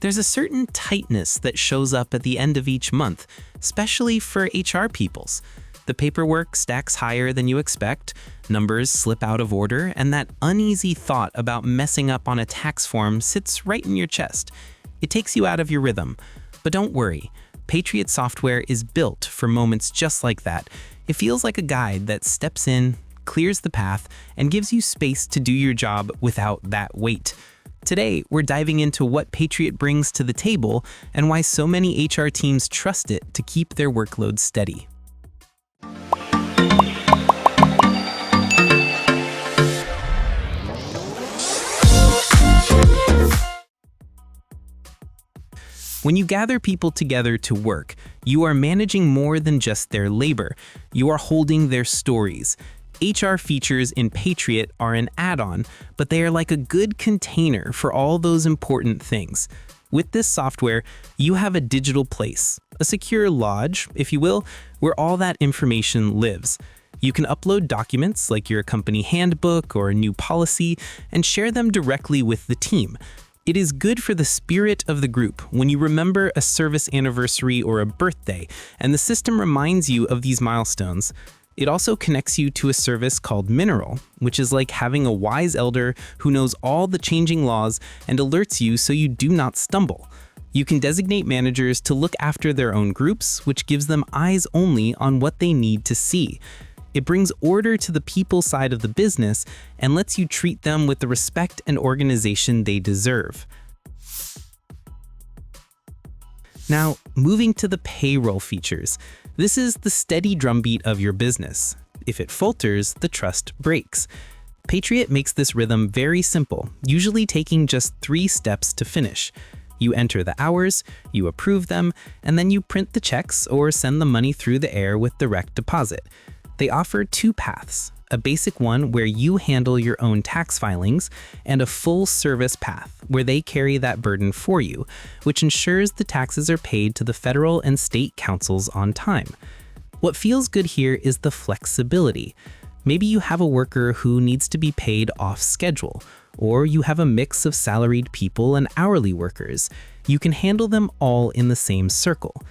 There's a certain tightness that shows up at the end of each month, especially for HR peoples. The paperwork stacks higher than you expect, numbers slip out of order, and that uneasy thought about messing up on a tax form sits right in your chest. It takes you out of your rhythm. But don't worry, Patriot software is built for moments just like that. It feels like a guide that steps in, clears the path, and gives you space to do your job without that weight. Today, we're diving into what Patriot brings to the table and why so many HR teams trust it to keep their workload steady. When you gather people together to work, you are managing more than just their labor. You are holding their stories. HR features in Patriot are an add-on, but they are like a good container for all those important things. With this software, you have a digital place, a secure lodge, if you will, where all that information lives. You can upload documents like your company handbook or a new policy and share them directly with the team. It is good for the spirit of the group when you remember a service anniversary or a birthday, and the system reminds you of these milestones. It also connects you to a service called Mineral, which is like having a wise elder who knows all the changing laws and alerts you so you do not stumble. You can designate managers to look after their own groups, which gives them eyes only on what they need to see. It brings order to the people side of the business and lets you treat them with the respect and organization they deserve. Now, moving to the payroll features. This is the steady drumbeat of your business. If it falters, the trust breaks. Patriot makes this rhythm very simple, usually taking just 3 steps to finish. You enter the hours, you approve them, and then you print the checks or send the money through the air with direct deposit. They offer 2 paths, a basic one where you handle your own tax filings, and a full service path where they carry that burden for you, which ensures the taxes are paid to the federal and state councils on time. What feels good here is the flexibility. Maybe you have a worker who needs to be paid off schedule, or you have a mix of salaried people and hourly workers. You can handle them all in the same circle.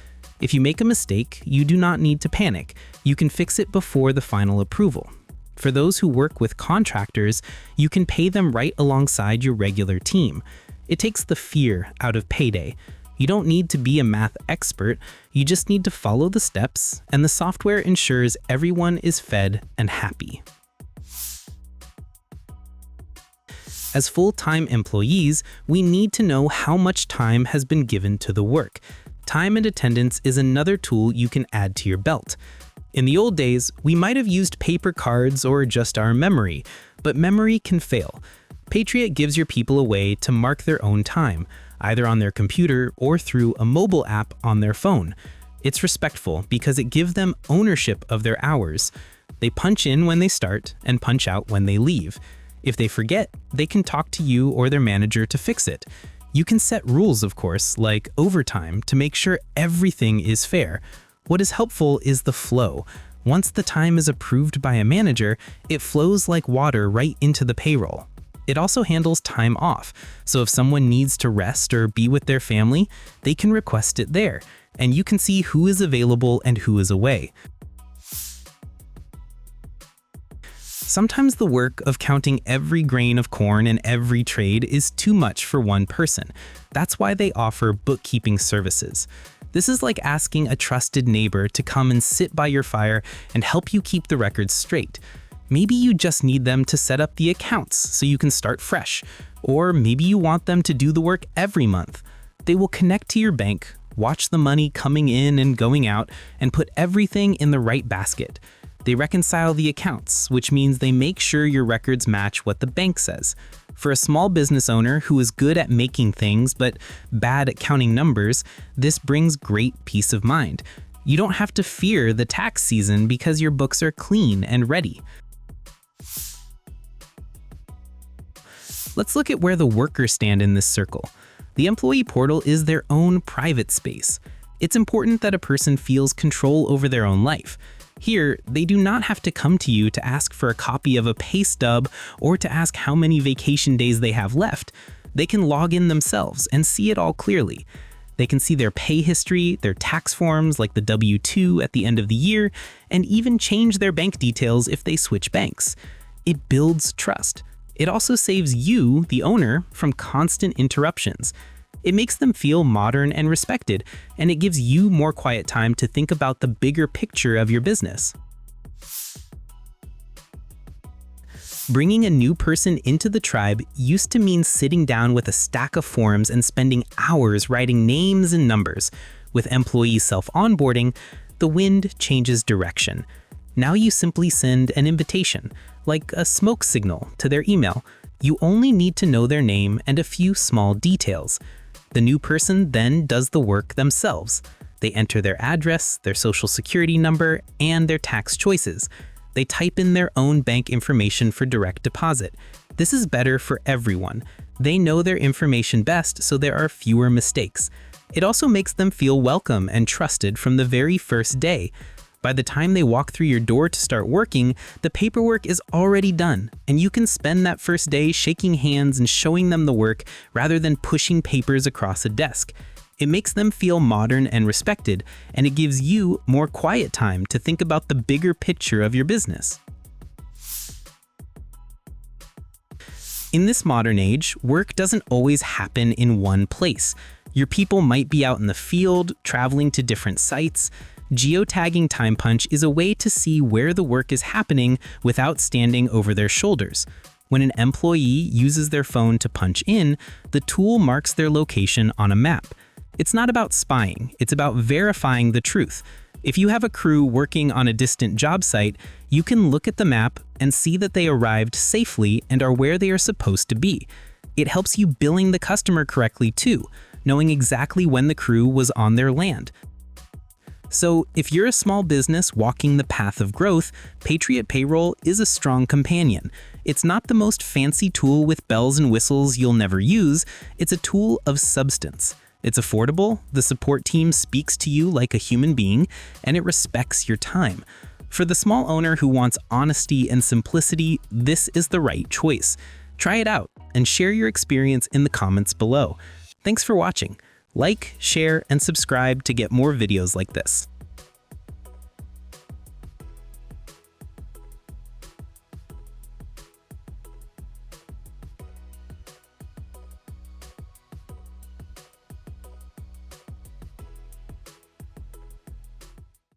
If you make a mistake, you do not need to panic. You can fix it before the final approval. For those who work with contractors, you can pay them right alongside your regular team. It takes the fear out of payday. You don't need to be a math expert, you just need to follow the steps, and the software ensures everyone is fed and happy. As full-time employees, we need to know how much time has been given to the work. Time and attendance is another tool you can add to your belt. In the old days, we might have used paper cards or just our memory, but memory can fail. Patriot gives your people a way to mark their own time, either on their computer or through a mobile app on their phone. It's respectful because it gives them ownership of their hours. They punch in when they start and punch out when they leave. If they forget, they can talk to you or their manager to fix it. You can set rules, of course, like overtime, to make sure everything is fair. What is helpful is the flow. Once the time is approved by a manager, it flows like water right into the payroll. It also handles time off, so if someone needs to rest or be with their family, they can request it there, and you can see who is available and who is away. Sometimes the work of counting every grain of corn in every trade is too much for one person. That's why they offer bookkeeping services. This is like asking a trusted neighbor to come and sit by your fire and help you keep the records straight. Maybe you just need them to set up the accounts so you can start fresh. Or maybe you want them to do the work every month. They will connect to your bank, watch the money coming in and going out, and put everything in the right basket. They reconcile the accounts, which means they make sure your records match what the bank says. For a small business owner who is good at making things but bad at counting numbers, this brings great peace of mind. You don't have to fear the tax season because your books are clean and ready. Let's look at where the workers stand in this circle. The employee portal is their own private space. It's important that a person feels control over their own life. Here, they do not have to come to you to ask for a copy of a pay stub or to ask how many vacation days they have left. They can log in themselves and see it all clearly. They can see their pay history, their tax forms like the W-2 at the end of the year, and even change their bank details if they switch banks. It builds trust. It also saves you, the owner, from constant interruptions. It makes them feel modern and respected, and it gives you more quiet time to think about the bigger picture of your business. Bringing a new person into the tribe used to mean sitting down with a stack of forms and spending hours writing names and numbers. With employee self-onboarding, the wind changes direction. Now you simply send an invitation, like a smoke signal, to their email. You only need to know their name and a few small details. The new person then does the work themselves. They enter their address, their social security number, and their tax choices. They type in their own bank information for direct deposit. This is better for everyone. They know their information best, so there are fewer mistakes. It also makes them feel welcome and trusted from the very first day. By the time they walk through your door to start working, the paperwork is already done, and you can spend that first day shaking hands and showing them the work rather than pushing papers across a desk. It makes them feel modern and respected, and it gives you more quiet time to think about the bigger picture of your business. In this modern age, work doesn't always happen in one place. Your people might be out in the field, traveling to different sites. Geotagging Time Punch is a way to see where the work is happening without standing over their shoulders. When an employee uses their phone to punch in, the tool marks their location on a map. It's not about spying, it's about verifying the truth. If you have a crew working on a distant job site, you can look at the map and see that they arrived safely and are where they are supposed to be. It helps you billing the customer correctly too, knowing exactly when the crew was on their land. So if you're a small business walking the path of growth, Patriot Payroll is a strong companion. It's not the most fancy tool with bells and whistles you'll never use, it's a tool of substance. It's affordable, the support team speaks to you like a human being, and it respects your time. For the small owner who wants honesty and simplicity, this is the right choice. Try it out and share your experience in the comments below. Thanks for watching. Like, share, and subscribe to get more videos like this.